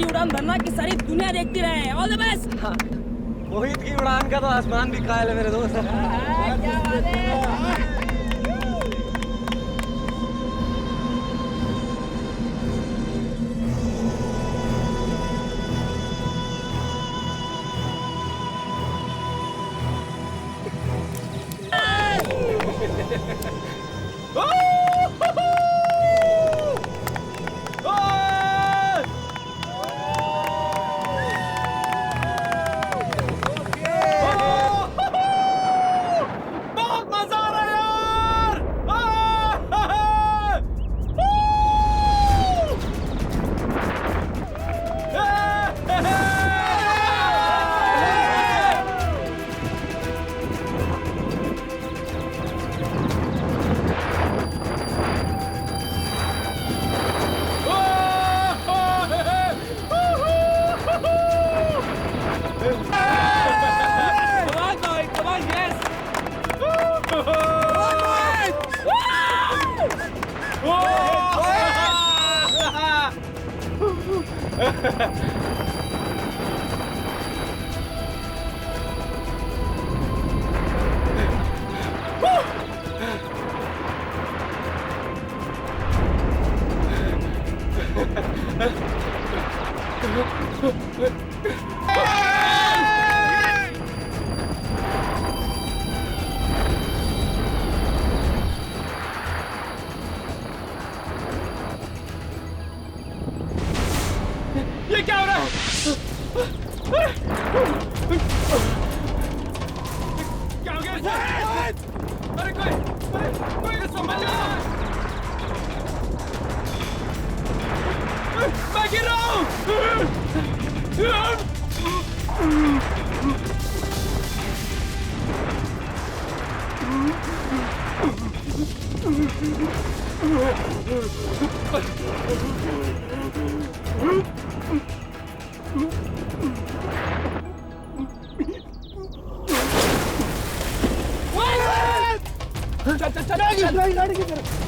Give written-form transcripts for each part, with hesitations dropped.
ऐसी उड़ान भरना कि सारी दुनिया देखती रहे। All the best. मोहित की उड़ान का तो आसमान भी कायल है मेरे दोस्त। क्या बात है। ये क्या हो रहा है? क्या हो गया इसे? अरे कोई संभल जा! मैं गिर रहा हूँ! गाड़ी की तरफ।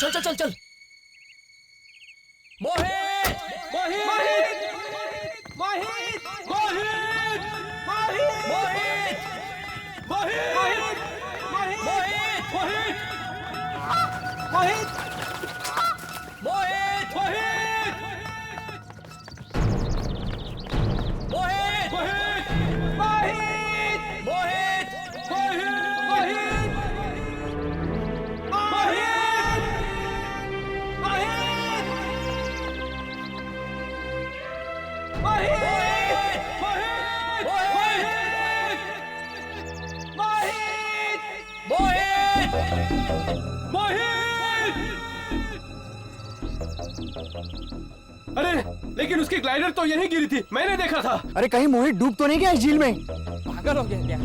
चल चल चल चल। मोहित मोहित मोहित मोहित मोहित मोहित मोहित मोहित मोहित अरे लेकिन उसकी ग्लाइडर तो यहीं गिरी थी, मैंने देखा था। अरे कहीं मोहित डूब तो नहीं गया इस झील में? पागल हो गया क्या?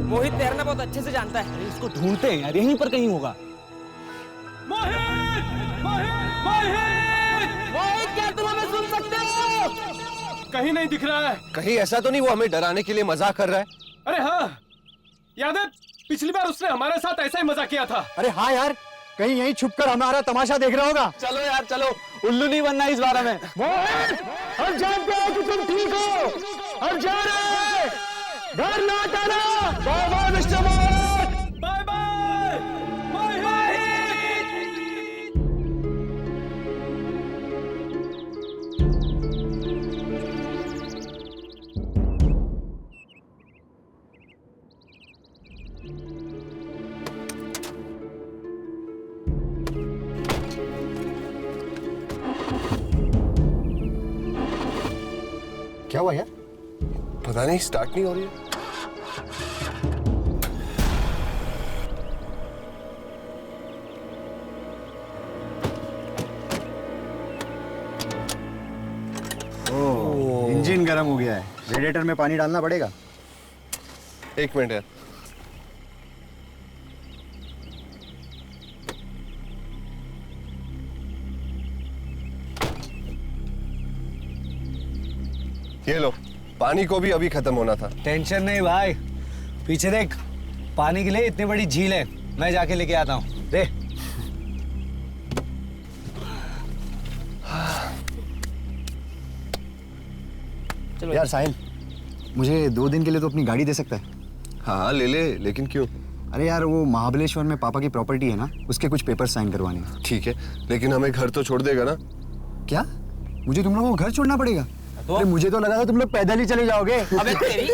मोहित तैरना बहुत अच्छे से जानता है। इसको ढूंढते हैं यार, यहीं पर कहीं होगा। मोहित मोहित मोहित मोहित, क्या तुम हमें सुन सकते हो? कहीं नहीं दिख रहा है। कहीं ऐसा तो नहीं वो हमें डराने के लिए मजाक कर रहा है? अरे हाँ, याद है पिछली बार उसने हमारे साथ ऐसा ही मजाक किया था। अरे हाँ यार, कहीं यहीं छुपकर हमारा तमाशा देख रहा होगा। चलो यार चलो, उल्लू नहीं बनना इस बारे में। मोहित, हम जानते हैं कि तुम ठीक हो, हम जा रहे हैं, घर लौट आना। बाय बाय मिस्टर मोहित। बाय बाय क्या हुआ यार? पता नहीं, स्टार्ट नहीं हो रही है। इंजन गर्म हो गया है, रेडिएटर में पानी डालना पड़ेगा। एक मिनट यार। ये लो, पानी को भी अभी खत्म होना था। टेंशन नहीं भाई, पीछे देख, पानी के लिए इतनी बड़ी झील है, मैं जाके लेके आता हूँ। दे। चलो यार साहिल, मुझे 2 दिन के लिए तो अपनी गाड़ी दे सकता है? हाँ ले ले, लेकिन क्यों? अरे यार, वो महाबलेश्वर में पापा की प्रॉपर्टी है ना, उसके कुछ पेपर साइन करवाने हैं। ठीक है, लेकिन हमें घर तो छोड़ देगा ना? क्या? मुझे तुम लोगों को घर छोड़ना पड़ेगा? अरे मुझे तो लगा था तुम लोग पैदल ही चले जाओगे। अबे तेरी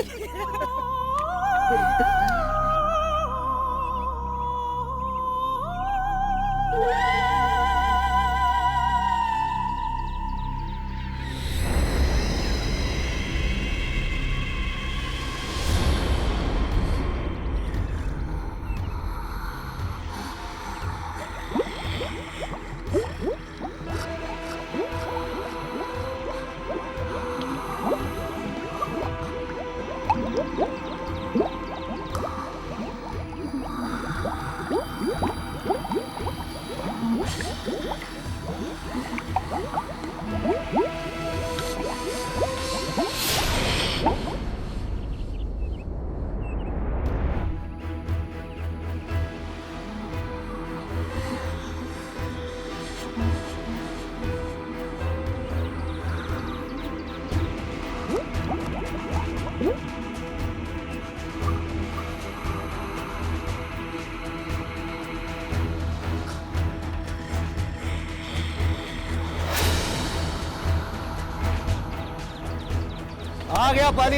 आ गया पानी।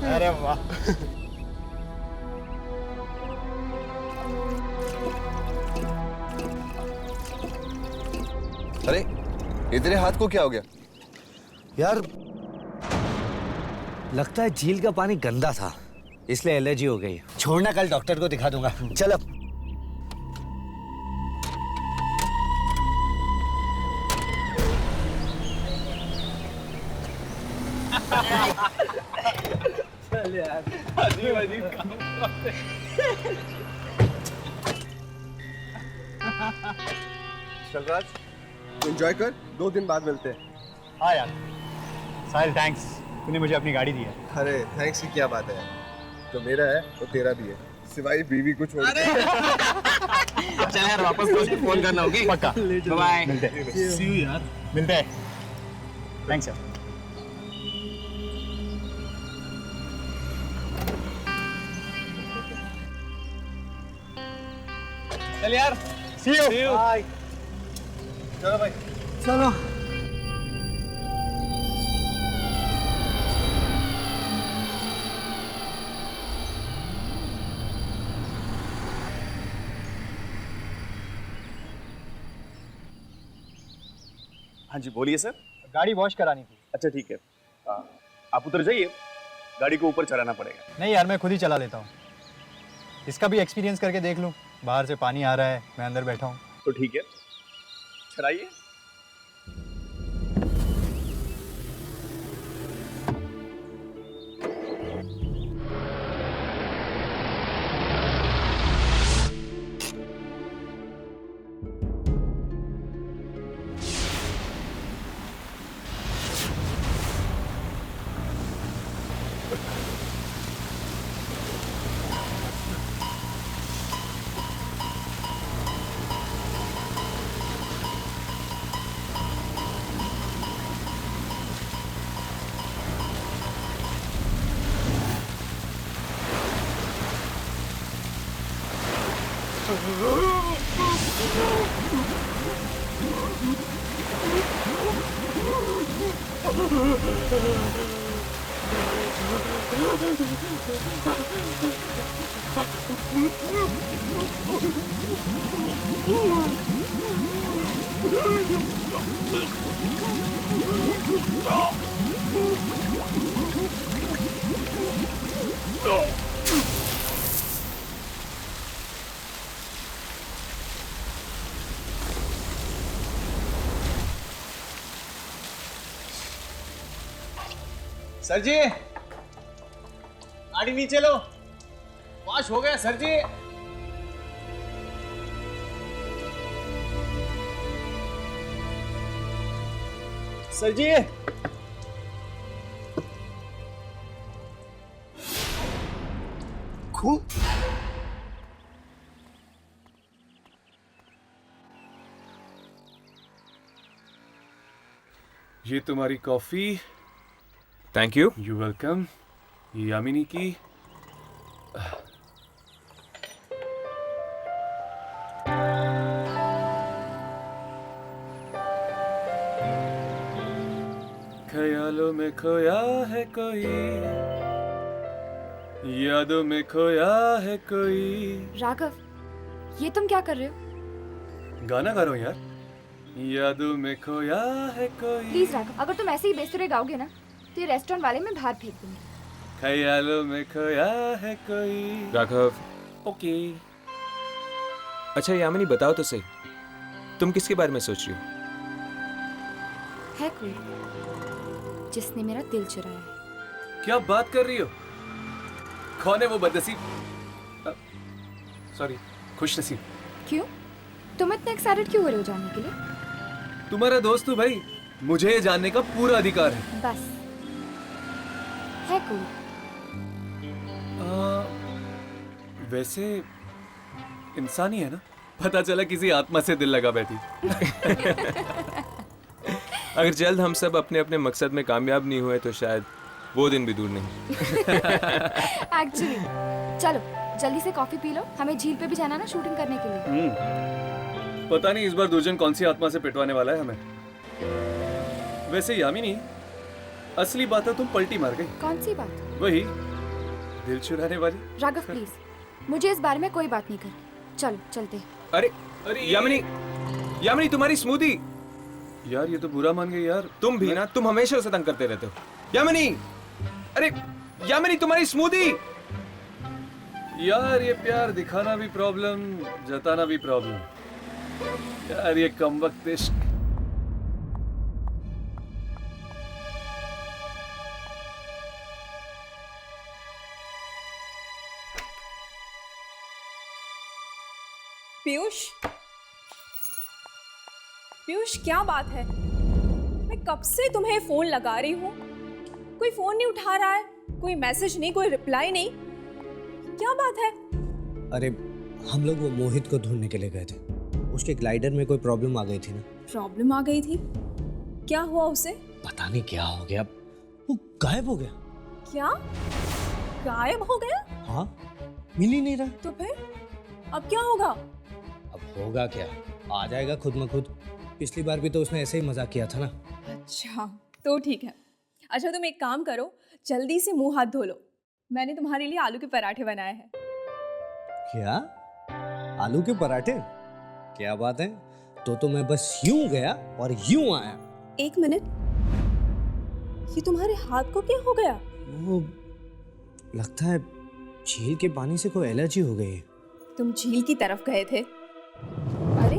अरे वाह। अरे ये तेरे हाथ को क्या हो गया? यार लगता है झील का पानी गंदा था, इसलिए एलर्जी हो गई। छोड़ना, कल डॉक्टर को दिखा दूंगा। चल अब। चल यार, अजीब अजीब काम करते। चल राज, एंजॉय कर, 2 दिन बाद मिलते हैं। हाँ यार साहिल, थैंक्स, तूने मुझे अपनी गाड़ी दी है। अरे थैंक्स की क्या बात है यार, जो मेरा है वो तेरा भी है, सिवाय बीवी को छोड़ के। चल यार, वापस दोस्त को फोन करना होगी। पक्का। बाय। मिलते हैं। See you यार। मिलते हैं। थैंक्स यार। चल यार, See you. See you. Bye. चलो भाई। चलो। हाँ जी बोलिए सर। गाड़ी वॉश करानी थी। अच्छा ठीक है, आप उतर जाइए, गाड़ी को ऊपर चढ़ाना पड़ेगा। नहीं यार, मैं खुद ही चला लेता हूँ। इसका भी एक्सपीरियंस करके देख लूँ। बाहर से पानी आ रहा है, मैं अंदर बैठा हूँ। तो ठीक है, चढ़ाइए। सर जी, गाड़ी नीचे लो। वॉश हो गया सर जी। सर जी, खून। ये तुम्हारी coffee. Thank you. You welcome. Yamini की। ख्यालों में खोया है कोई, यादों में खोया है कोई। राघव, ये तुम क्या कर रहे हो? गाना गा रहा हूँ यार। यादों में खोया है कोई। प्लीज राघव, अगर तुम ऐसे ही बेसुरे गाओगे ना तो ये रेस्टोरेंट वाले मैं बाहर फेंक दूंगी। ख्यालों में खोया है कोई। राघव, ओके। अच्छा यामिनी बताओ तो सही, तुम किसके बारे में सोच रही हो? है कोई जिसने मेरा दिल चुराया है। क्या बात कर रही हो? कौन है वो बदनसीब? सॉरी, खुश नसीब। क्यों? तुम इतने एक्साइटेड क्यों हो रहे हो जानने के लिए? तुम्हारा दोस्त हूँ भाई, मुझे ये जानने का पूरा अधिकार है। बस है कोई? वैसे इंसान ही है ना। पता चला किसी आत्मा से दिल लगा बैठी। अगर जल्द हम सब अपने अपने मकसद में कामयाब नहीं हुए तो शायद वो दिन भी दूर नहीं। एक्चुअली चलो जल्दी से कॉफी पी लो, हमें झील पे भी जाना ना शूटिंग करने के लिए। पता नहीं इस बार दुर्जन कौन सी आत्मा से पिटवाने वाला है हमें। वैसे यामिनी, असली बात है तुम पलटी मार गई। कौन सी बात? वही दिल चुराने वाली। राघव प्लीज, मुझे इस बारे में कोई बात नहीं करनी। चलो चलते। अरे अरे यामिनी, यामिनी तुम्हारी स्मूदी। यार ये तो बुरा मान गई यार। तुम भी ना, तुम हमेशा उसे तंग करते रहते हो। यामिनी, अरे यामिनी तुम्हारी स्मूदी। यार ये प्यार दिखाना भी प्रॉब्लम, जताना भी प्रॉब्लम। यार ये कमबख्त इश्क। पीयूष, पीयूष क्या बात है? मैं कब से तुम्हें फोन लगा रही हूँ, कोई फोन नहीं उठा रहा है, कोई मैसेज नहीं, कोई रिप्लाई नहीं। क्या बात है? अरे हम लोग वो मोहित को ढूंढने के लिए गए थे, उसके ग्लाइडर में कोई प्रॉब्लम आ गई थी ना। प्रॉब्लम आ गई थी? क्या हुआ उसे? पता नहीं क्या हो गया, वो गायब हो गया। क्या गायब हो गया? हाँ, मिल ही नहीं रहा। तो फिर अब क्या होगा? अब होगा क्या, आ जाएगा खुद म खुद। पिछली बार भी तो उसने ऐसे ही मजाक किया था ना। अच्छा तो ठीक है। अच्छा तुम एक काम करो, जल्दी से मुंह हाथ धो लो, मैंने तुम्हारे लिए आलू के पराठे बनाए हैं। क्या? आलू के पराठे? क्या बात है, तो मैं बस यूं गया और यूं आया। एक मिनट, ये तुम्हारे हाथ को क्या हो गया? वो लगता है झील के पानी से कोई एलर्जी हो गई है। तुम झील की तरफ गए थे? अरे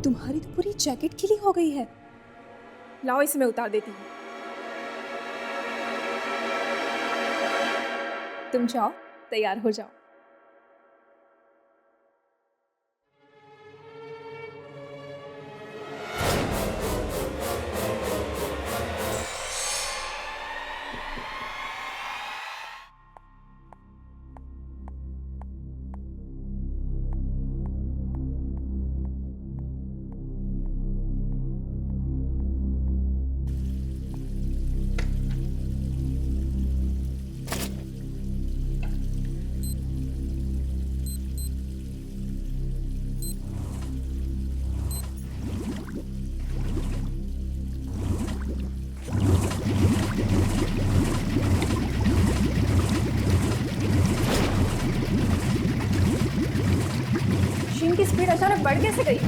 तुम्हारी तो पूरी जैकेट गीली हो गई है। लाओ इसे मैं उतार देती हूँ। तुम जाओ, तैयार हो जाओ। बढ़ कैसे गई?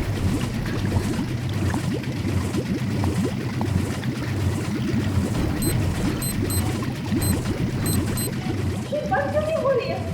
ये बंद क्यों नहीं हो रही है?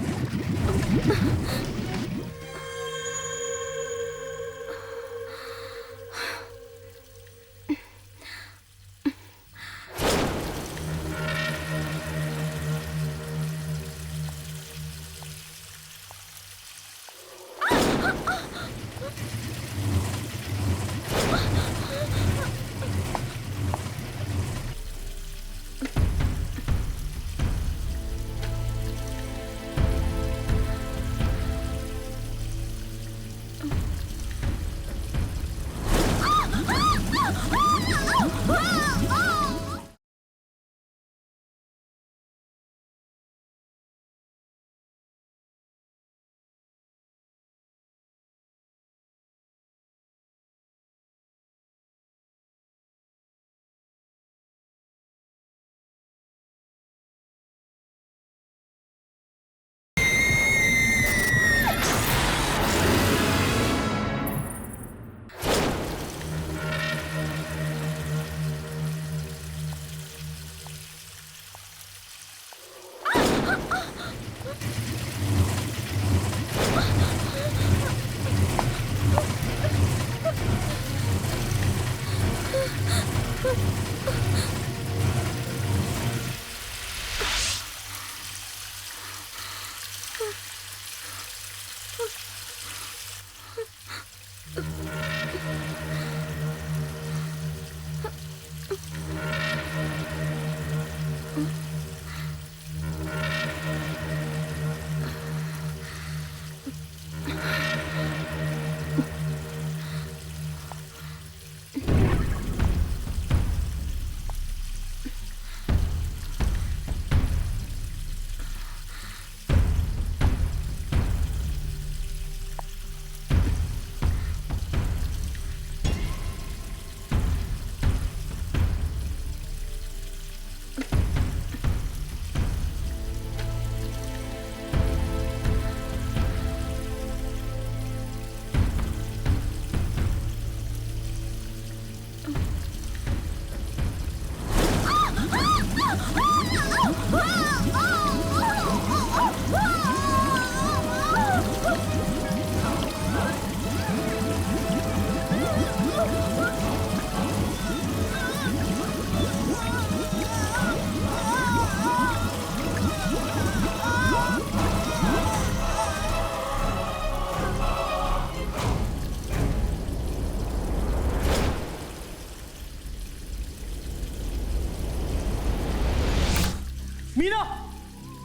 मीना,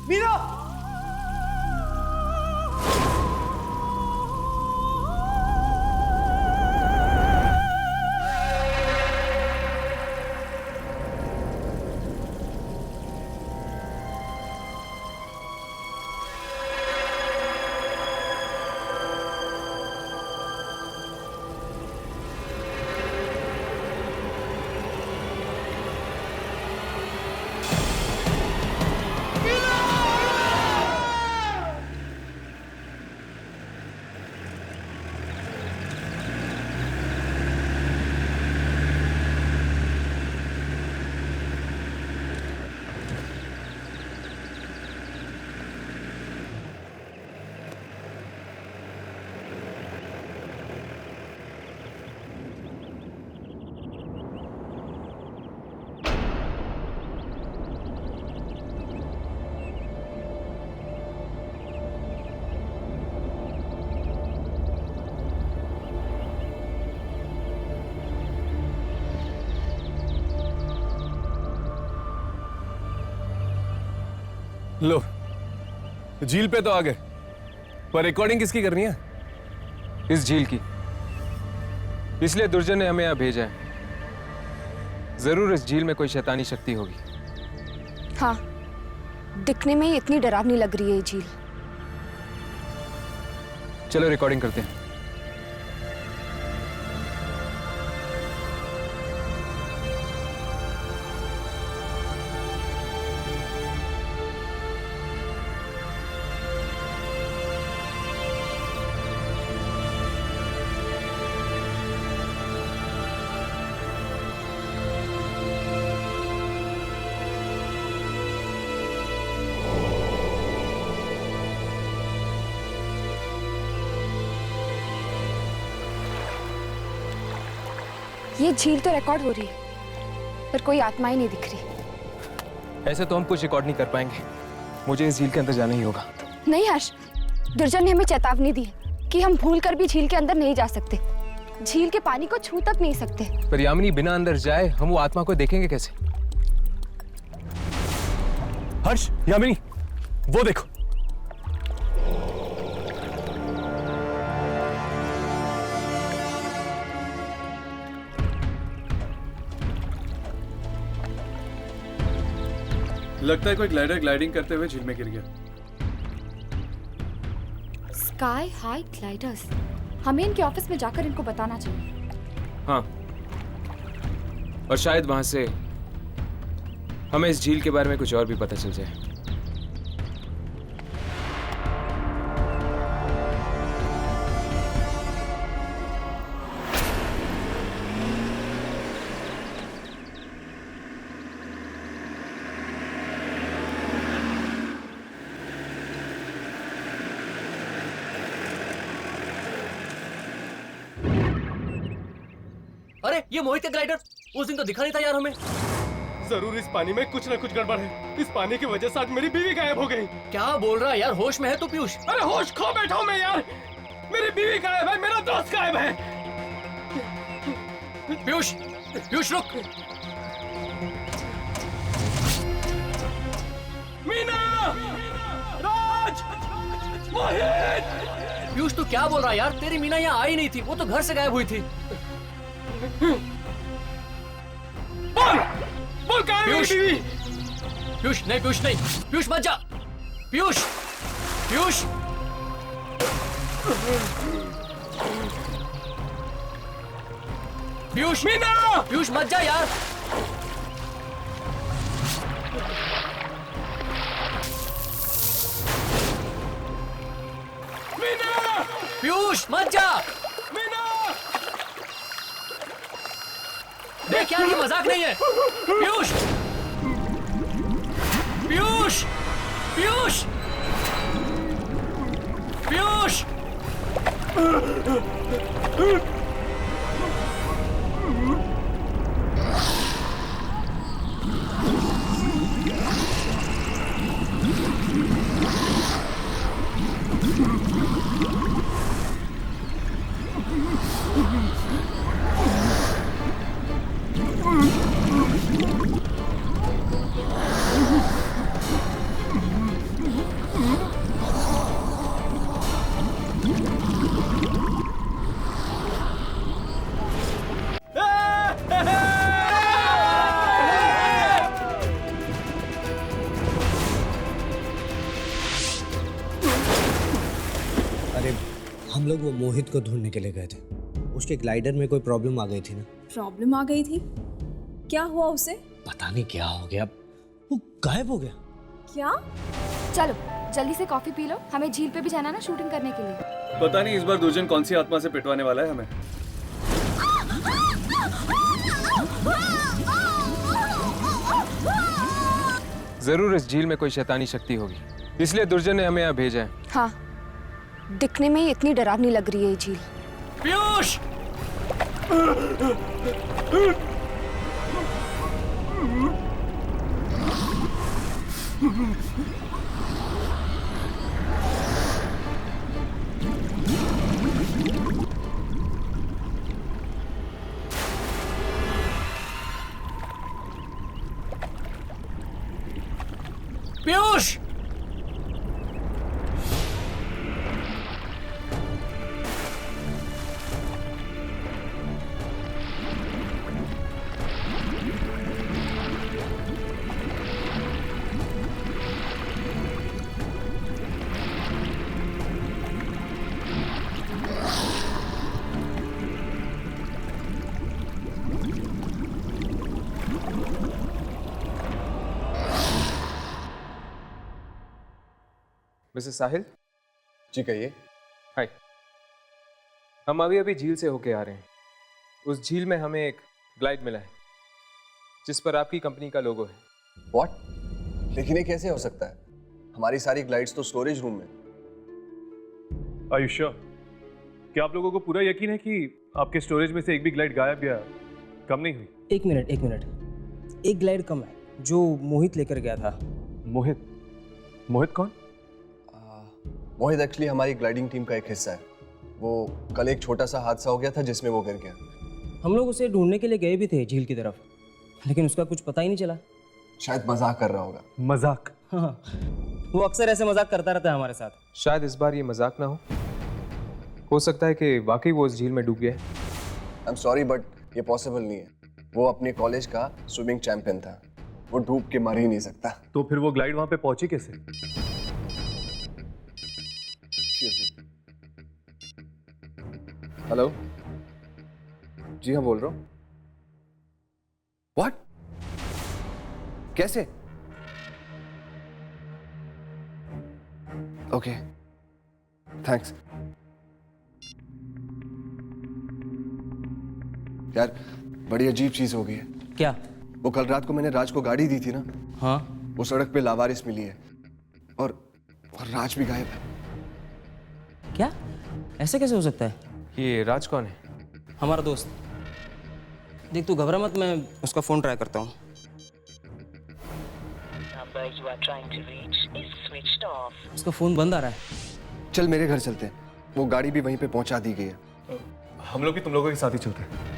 मीना, लो, झील पे तो आ गए, पर रिकॉर्डिंग किसकी करनी है? इस झील की। इसलिए दुर्जन ने हमें यहाँ भेजा है। जरूर इस झील में कोई शैतानी शक्ति होगी। हाँ, दिखने में ही इतनी डरावनी लग रही है ये झील। चलो रिकॉर्डिंग करते हैं। ये झील तो रिकॉर्ड हो रही है पर कोई आत्मा ही नहीं दिख रही। ऐसे तो हम कुछ रिकॉर्ड नहीं कर पाएंगे। मुझे इस झील के अंदर जाना ही होगा। नहीं हर्ष, दुर्जन ने हमें चेतावनी दी है कि हम भूल कर भी झील के अंदर नहीं जा सकते, झील के पानी को छू तक नहीं सकते। पर यामिनी बिना अंदर जाए हम वो आत्मा को देखेंगे कैसे? हर्ष, यामिनी, वो देखो। लगता है कोई ग्लाइडर ग्लाइडिंग करते हुए झील में गिर गया। स्काई हाई ग्लाइडर्स, हमें इनके ऑफिस में जाकर इनको बताना चाहिए। हाँ, और शायद वहां से हमें इस झील के बारे में कुछ और भी पता चल जाए। अरे ये मोहित का ग्लाइडर उस दिन तो दिखा नहीं था यार हमें। जरूर इस पानी में कुछ ना कुछ गड़बड़ है। इस पानी की वजह से आज मेरी बीवी गायब हो गई। क्या बोल रहा है यार, होश में है तू पीयूष? अरे होश खो बैठा हूं मैं यार। मेरी बीवी गायब है, मेरा दोस्त गायब है। पीयूष, पीयूष रुक। मीना, राज, मोहित। पीयूष तू क्या बोल रहा है यार? तेरी मीना यहाँ आई नहीं थी, वो तो घर से गायब हुई थी। बोल, बोल कहाँ है मेरी बीवी? पीयूष नहीं, पीयूष नहीं, पीयूष मत जा। पीयूष, पीयूष, पीयूष, मीना, पीयूष मत जा यार। मीना, पीयूष मत जा। मीना। देख यार, ये मजाक नहीं है। पीयूष, पीयूष, पीयूष, पीयूष। अरे हम लोग वो मोहित को ढूंढने के लिए गए थे, उसके ग्लाइडर में कोई प्रॉब्लम आ गई थी ना। प्रॉब्लम आ गई थी? क्या हुआ उसे? पता नहीं क्या हो गया, वो गायब हो गया। क्या? चलो जल्दी से कॉफी पी लो, हमें झील पे भी जाना ना शूटिंग करने के लिए। पता नहीं इस बार दुर्जन कौन सी आत्मा से पिटवाने वाला है हमें। जरूर इस झील में कोई शैतानी शक्ति होगी, इसलिए दुर्जन ने हमें यहाँ भेजा है। हाँ, दिखने में ही इतनी डरावनी लग रही है ये झील। पीयूष, पीयूष, मिसेस साहिल। जी कहिए। हाय, हम अभी अभी झील से होके आ रहे हैं। उस झील में हमें एक ग्लाइड मिला है जिस पर आपकी कंपनी का लोगो है। व्हाट? लेकिन ये कैसे हो सकता है? हमारी सारी ग्लाइड्स तो स्टोरेज रूम में। Are you sure? क्या आप लोगों को पूरा यकीन है कि आपके स्टोरेज में से एक भी ग्लाइड गायब या कम नहीं हुई? एक मिनट एक ग्लाइड कम है जो मोहित लेकर गया था। मोहित? मोहित कौन? मोहित एक्चुअली हमारी ग्लाइडिंग टीम का एक हिस्सा है। वो कल एक छोटा सा हादसा हो गया था जिसमें वो गिर गया। हम लोग उसे ढूंढने के लिए गए भी थे झील की तरफ, लेकिन उसका कुछ पता ही नहीं चला। शायद मजाक कर रहा होगा। मजाक? हाँ, वो अक्सर ऐसे मजाक करता रहता है हमारे साथ। शायद इस बार ये मजाक ना हो सकता है कि वाकई वो उस झील में डूब गया है। आई एम सॉरी बट ये पॉसिबल नहीं है। वो अपने कॉलेज का स्विमिंग चैंपियन था, वो डूब के मर ही नहीं सकता। तो फिर वो ग्लाइड वहां पे पहुंची कैसे? हेलो जी हाँ, बोल रहा हूँ। व्हाट? कैसे? Okay thanks. यार बड़ी अजीब चीज हो गई है। क्या? वो कल रात को मैंने राज को गाड़ी दी थी ना, हाँ, वो सड़क पे लावारिस मिली है और राज भी गायब है। क्या? ऐसे कैसे हो सकता है? ये राज कौन है? हमारा दोस्त। देख तू घबरा मत, मैं उसका फोन ट्राई करता हूँ। उसका फोन बंद आ रहा है। चल मेरे घर चलते हैं, वो गाड़ी भी वहीं पे पहुंचा दी गई है। हम लोग भी तुम लोगों के साथ ही चलते हैं।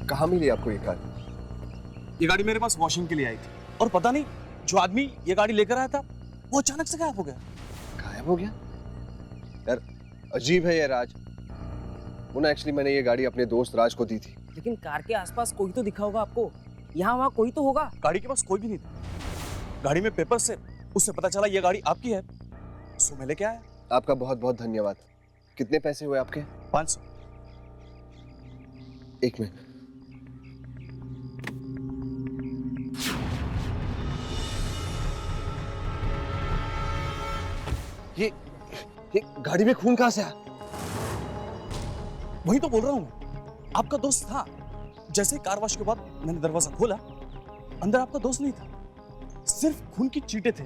कहाँ मिली आपको ये कार? ये गाड़ी मेरे पास वॉशिंग के लिए आई थी और पता नहीं जो आदमी ये गाड़ी लेकर आया था वो अचानक से गायब हो गया। गायब हो गया? यार अजीब है ये राज। वो ना एक्चुअली मैंने ये गाड़ी अपने दोस्त राज को दी थी। लेकिन कार के आसपास कोई तो दिखा होगा आपको, यहाँ वहाँ कोई तो होगा। गाड़ी के पास कोई भी नहीं था। गाड़ी में पेपर से उससे पता चला ये गाड़ी आपकी है, सो मैं लेके आया। आपका बहुत बहुत धन्यवाद। कितने पैसे हुए आपके? 500। एक मिनट। ये गाड़ी में खून कहाँ से आया? वही तो बोल रहा हूँ मैं, आपका दोस्त था। जैसे कार वॉश के बाद मैंने दरवाजा खोला, अंदर आपका दोस्त नहीं था, सिर्फ खून की चींटे थे।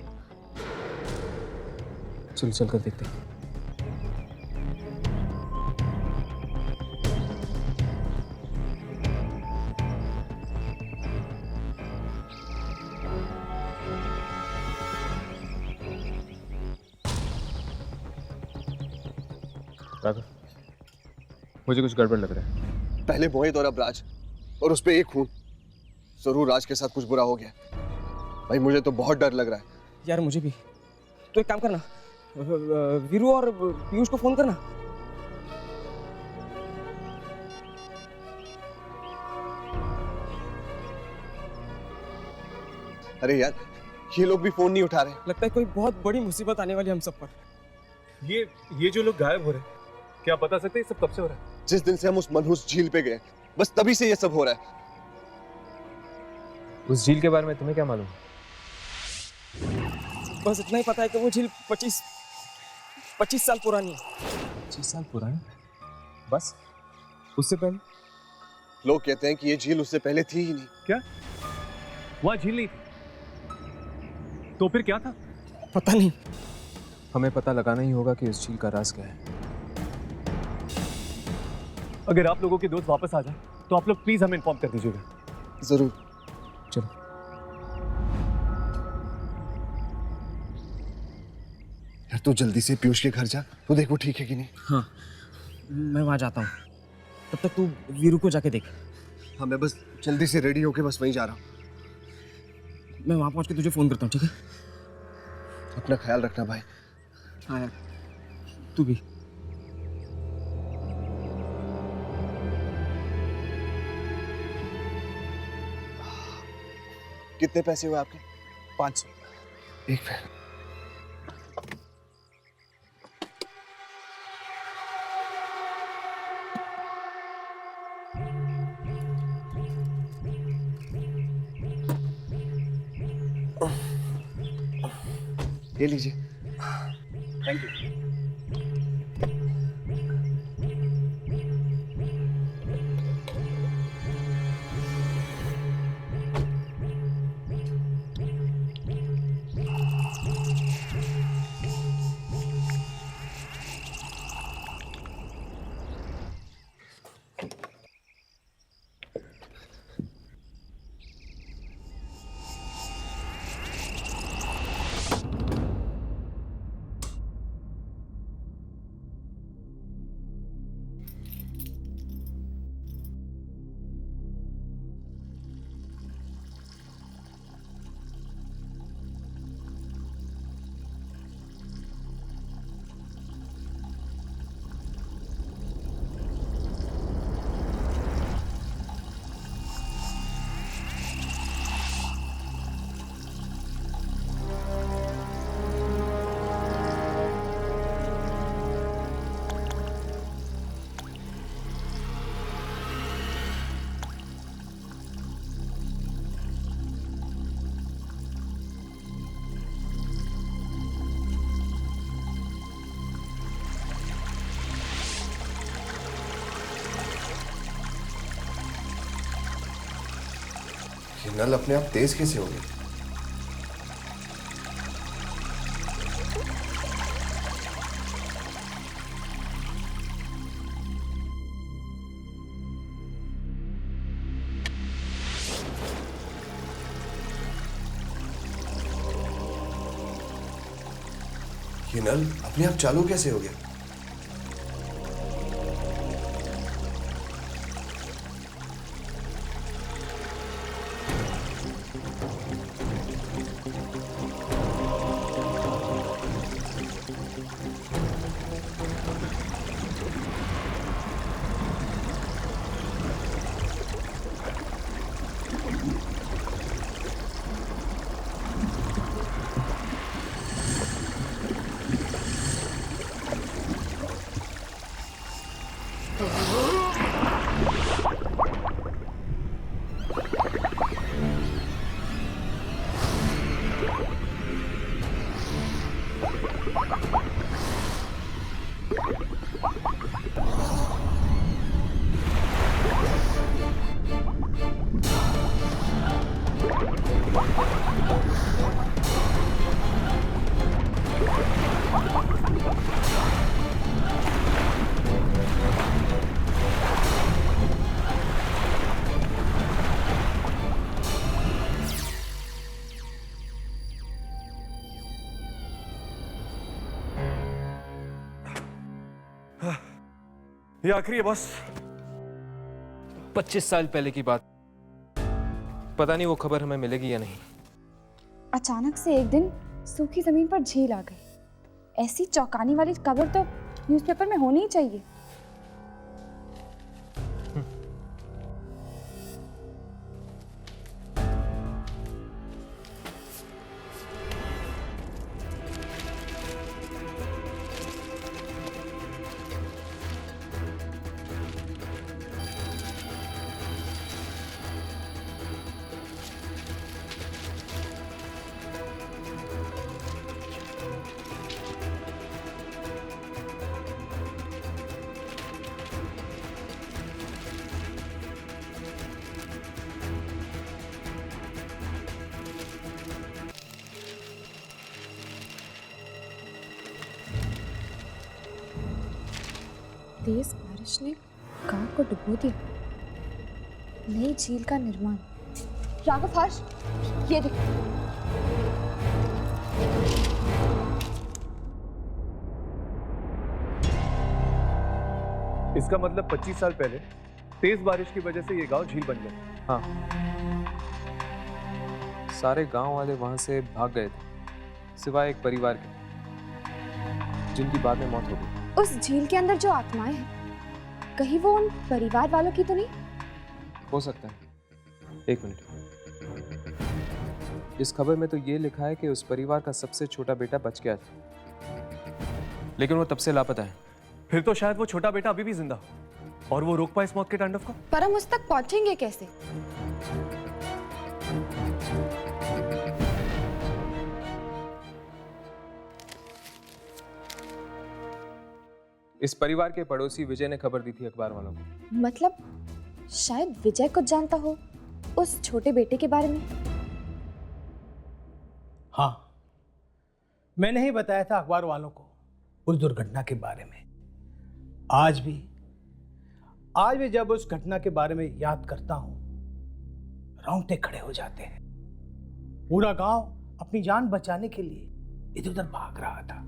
चल कर देखते हैं। मुझे कुछ गड़बड़ लग रहा है। पहले मोहित और अब राज, और उस पे एक खून। जरूर राज के साथ कुछ बुरा हो गया। भाई मुझे तो बहुत डर लग रहा है। यार मुझे भी। तो एक काम करना, वीरू और पीयूष को फोन करना। अरे यार ये लोग भी फोन नहीं उठा रहे। लगता है कोई बहुत बड़ी मुसीबत आने वाली हम सब पर। ये जो लोग गायब हो रहे हैं, क्या आप बता सकते हैं सब कब से हो रहा है? जिस दिन से हम उस मनहूस झील पे गए, बस तभी से ये सब हो रहा है। उस झील के बारे में तुम्हें क्या मालूम? बस इतना ही पता है कि वो झील 25 साल पुरानी है। 25 साल पुरानी? बस? उससे पहले? लोग कहते हैं कि ये झील उससे पहले थी ही नहीं। क्या वहां झील नहीं थी? तो फिर क्या था? पता नहीं। हमें पता लगाना ही होगा कि उस झील का राज क्या है। अगर आप लोगों के दोस्त वापस आ जाए तो आप लोग प्लीज हमें इन्फॉर्म कर दीजिएगा। जरूर। चलो। यार तू जल्दी से पीयूष के घर जा, तो देख वो ठीक है कि नहीं। हाँ मैं वहां जाता हूँ, तब तक तू वीरू को जाके देख। हाँ मैं बस जल्दी से रेडी होके बस वहीं जा रहा हूँ। मैं वहां पहुंच के तुझे फोन करता हूँ, ठीक है? अपना ख्याल रखना भाई। हाँ यार तू भी। कितने पैसे हुए आपके? 500। एक मिनट। ये लीजिए। Thank you. ये नल अपने आप तेज कैसे हो गए? ये नल अपने आप चालू कैसे हो गया? ये आखिरी है बॉस। 25 साल पहले की बात, पता नहीं वो खबर हमें मिलेगी या नहीं। अचानक से एक दिन सूखी जमीन पर झील आ गई। ऐसी चौंकाने वाली खबर तो न्यूज़पेपर में होनी ही चाहिए। तेज बारिश ने गांव को डुबो दिया। नई झील का निर्माण। राघव हर्ष, ये देख। इसका मतलब 25 साल पहले तेज बारिश की वजह से ये गांव झील बन गया। हाँ, सारे गांव वाले वहां से भाग गए थे, सिवाय एक परिवार के, जिनकी बाद में मौत हो गई। उस झील के अंदर जो आत्माएं हैं, कहीं वो उन परिवार वालों की तो नहीं? हो सकता है। एक मिनट, इस खबर में तो ये लिखा है कि उस परिवार का सबसे छोटा बेटा बच गया था, लेकिन वो तब से लापता है। फिर तो शायद वो छोटा बेटा अभी भी जिंदा हो और वो रोक पाए इस मौत के तांडव को। पर हम उस तक पहुंचेंगे कैसे? इस परिवार के पड़ोसी विजय ने खबर दी थी अखबार वालों को। मतलब शायद विजय कुछ जानता हो उस छोटे बेटे के बारे में। हाँ, मैंने ही बताया था अखबार वालों को उस दुर्घटना के बारे में। आज भी जब उस घटना के बारे में याद करता हूं, रोंगटे खड़े हो जाते हैं। पूरा गांव अपनी जान बचाने के लिए इधर उधर भाग रहा था,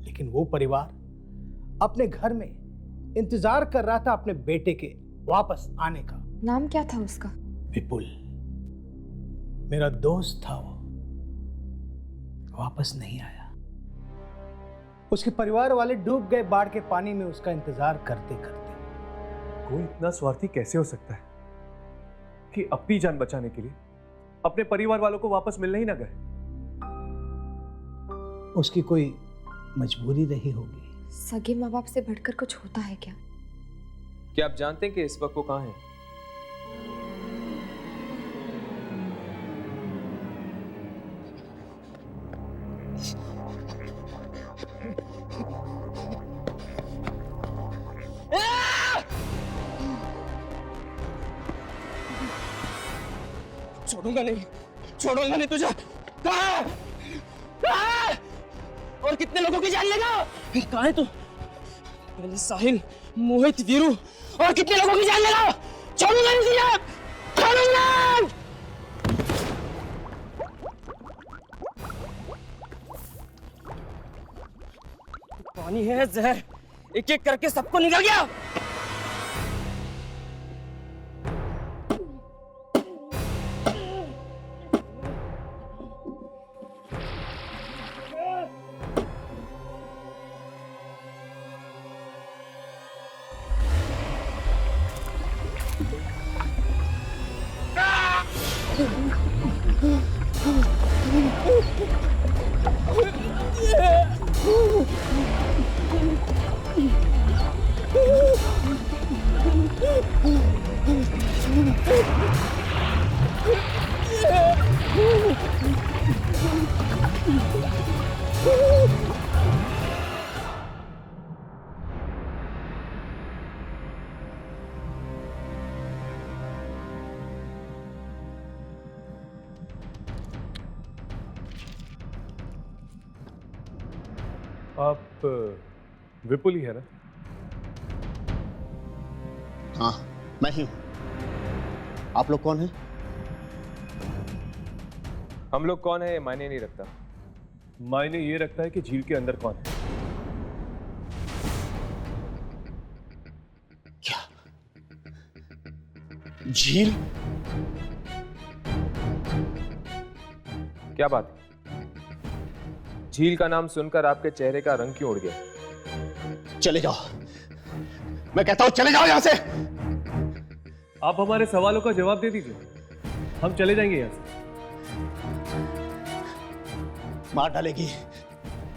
लेकिन वो परिवार अपने घर में इंतजार कर रहा था अपने बेटे के वापस आने का। नाम क्या था उसका? विपुल, मेरा दोस्त था। वो वापस नहीं आया। उसके परिवार वाले डूब गए बाढ़ के पानी में उसका इंतजार करते करते। कोई इतना स्वार्थी कैसे हो सकता है कि अपनी जान बचाने के लिए अपने परिवार वालों को वापस मिलने ही ना गए? उसकी कोई मजबूरी रही होगी। सगे माँ बाप से बढ़कर कुछ होता है क्या? क्या आप जानते हैं कि इस वक्त वो कहाँ है? छोड़ूंगा नहीं तुझे। कहाँ? और कितने लोगों की जान लेगा? कहाँ है तू? पहले साहिल, मोहित, वीरू और कितने लोगों की जान लेगा? छोड़ूंगा नहीं तुझे, छोड़ूंगा। पानी है जहर, एक एक करके सबको निकल गया। आप विपुल ही है ना? हाँ, मैं ही हूं। आप लोग कौन हैं? हम लोग कौन है ये मायने नहीं रखता। मायने ये रखता है कि झील के अंदर कौन है। क्या झील? क्या बात है? झील का नाम सुनकर आपके चेहरे का रंग क्यों उड़ गया? चले जाओ, मैं कहता हूं चले जाओ यहां से। आप हमारे सवालों का जवाब दे दीजिए, हम चले जाएंगे यहां से। मार डालेगी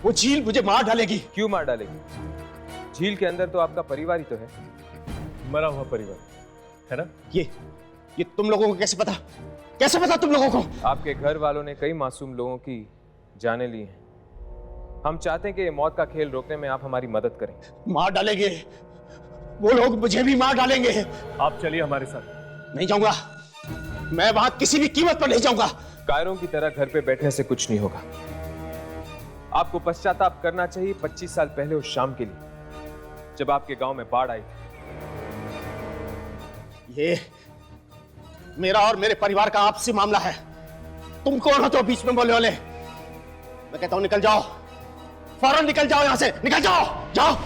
वो झील, मुझे मार डालेगी। क्यों मार डालेगी? झील के अंदर तो आपका परिवार ही तो है। मरा हुआ परिवार है ना? ये तुम लोगों को कैसे पता? कैसे पता तुम लोगों को? आपके घर वालों ने कई मासूम लोगों की जानें ली हैं। हम चाहते हैं कि ये मौत का खेल रोकने में आप हमारी मदद करें। मार डालेंगे वो लोग, मुझे भी मार डालेंगे। आप चलिए हमारे साथ। नहीं जाऊंगा, मैं वहां किसी भी कीमत पर नहीं जाऊंगा। कायरों की तरह घर पे बैठने से कुछ नहीं होगा। आपको पश्चाताप करना चाहिए 25 साल पहले उस शाम के लिए जब आपके गांव में बाढ़ आई थी। ये मेरा और मेरे परिवार का आपसी मामला है। तुम कौन हो तो बीच में बोले वाले? मैं कहता हूं निकल जाओ, फौरन निकल जाओ यहां से, निकल जाओ, जाओ।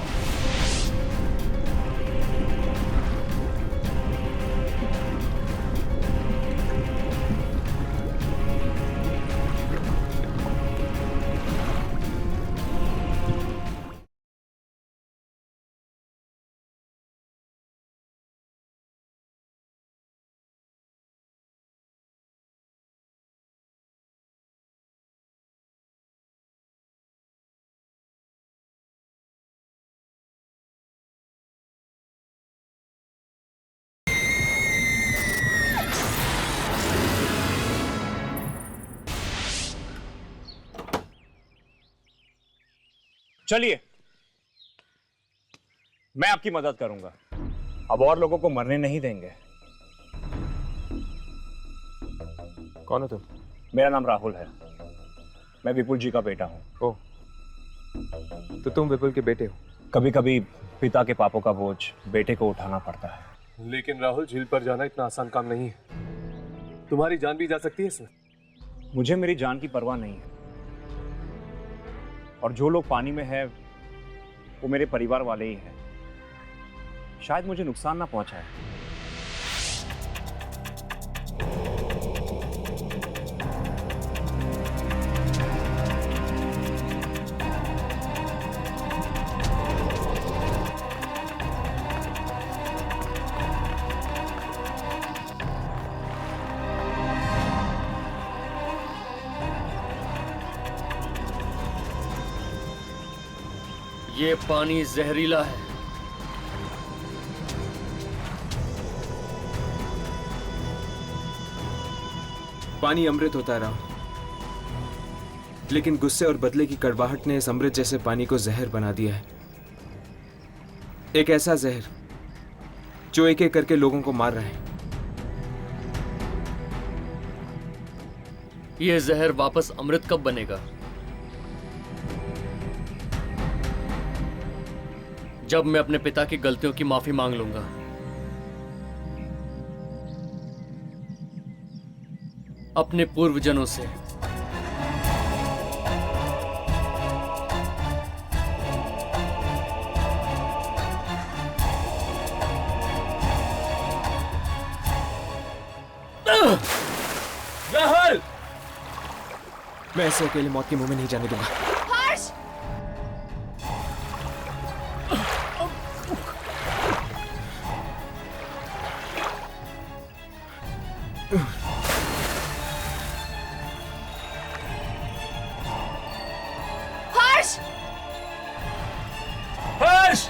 चलिए। मैं आपकी मदद करूंगा। अब और लोगों को मरने नहीं देंगे। कौन हो तुम? मेरा नाम राहुल है। मैं विपुल जी का बेटा हूँ। ओह, तो तुम विपुल के बेटे हो? कभी कभी पिता के पापों का बोझ बेटे को उठाना पड़ता है। लेकिन राहुल, झील पर जाना इतना आसान काम नहीं है। तुम्हारी जान भी जा सकती है इसमें। मुझे मेरी जान की परवाह नहीं है, और जो लोग पानी में है वो मेरे परिवार वाले ही हैं। शायद मुझे नुकसान ना पहुंचाए। ये पानी जहरीला है। पानी अमृत होता है राहुल, लेकिन गुस्से और बदले की कड़वाहट ने इस अमृत जैसे पानी को जहर बना दिया है। एक ऐसा जहर जो एक एक करके लोगों को मार रहा है। ये जहर वापस अमृत कब बनेगा? जब मैं अपने पिता की गलतियों की माफी मांग लूंगा। अपने पूर्वजनों से। राहुल, मैं ऐसे अकेले मौत के मुंह में नहीं जाने दूंगा। हर्ष! हर्ष! हर्ष!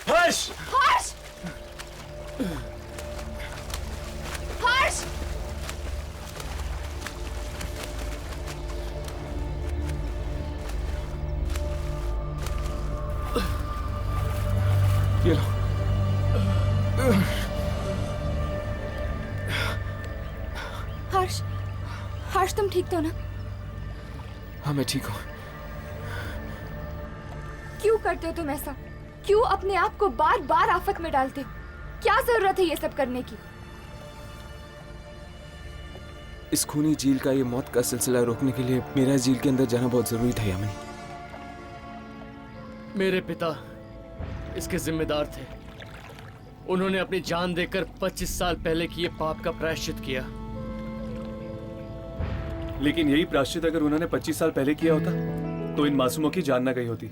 हर्ष! हर्ष! हर्ष! ये लो। हर्ष, हर्ष तुम ठीक तो ना? हाँ मैं ठीक हूँ। क्यों करते हो तुम ऐसा? क्यों अपने आप को बार बार आफत में डालते हो? क्या जरूरत है ये सब करने की? इस खूनी झील का ये मौत का सिलसिला रोकने के लिए मेरा झील के अंदर जाना बहुत जरूरी था यामिनी। मेरे पिता इसके जिम्मेदार थे। उन्होंने अपनी जान देकर 25 साल पहले किए पाप का प्रायश्चित किया। लेकिन यही प्रायश्चित अगर उन्होंने 25 साल पहले किया होता तो इन मासूमों की जान न गई होती।